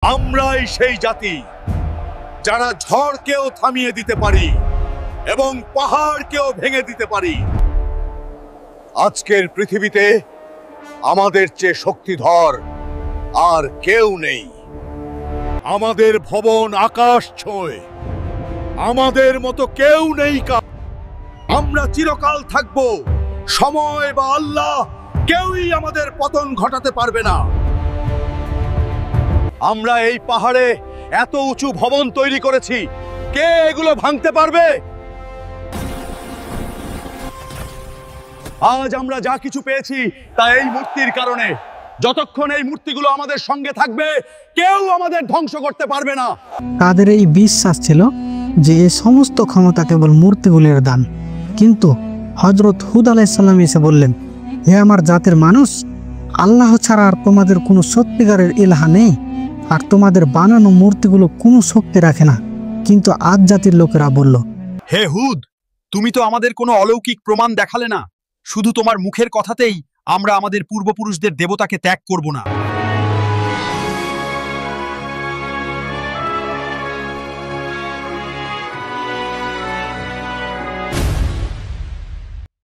আমরাই সেই জাতি যারা ঝড়কেও থামিয়ে দিতে পারি এবং পাহাড়কেও ভেঙে দিতে পারি। আজকের পৃথিবীতে আমাদের চেয়ে শক্তিধর আর কেউ নেই। আমাদের ভবন আকাশ ছোঁয়, আমাদের মতো কেউ নেই। আমরা চিরকাল থাকব। সময় বা আল্লাহ কেউই আমাদের পতন ঘটাতে পারবে না। আমরা এই পাহাড়ে এত উঁচু ভবন তৈরি করেছি, কে এগুলো ভাঙতে পারবে? আজ আমরা যা কিছু পেয়েছি তা এই মূর্তির কারণে। যতক্ষণ এই মূর্তিগুলো আমাদের সঙ্গে থাকবে, কেউ আমাদের ধ্বংস করতে পারবে না। তাদের এই বিশ্বাস ছিল যে এই সমস্ত ক্ষমতা কেবল মূর্তিগুলির দান। কিন্তু হযরত হুদ আলাইহিস সালাম এসে বললেন, হে আমার জাতের মানুষ, আল্লাহ ছাড়া আর তোমাদের কোনো সত্যিকারের ইলাহা নেই, আর তোমাদের বানানো মূর্তিগুলো কোনো শক্তি রাখে না। কিন্তু আজ জাতির লোকেরা বলল, হে হুদ, তুমি তো আমাদের কোনো অলৌকিক প্রমাণ দেখালে না। শুধু তোমার মুখের কথাতেই আমরা আমাদের পূর্বপুরুষদের দেবতাকে ত্যাগ করব না।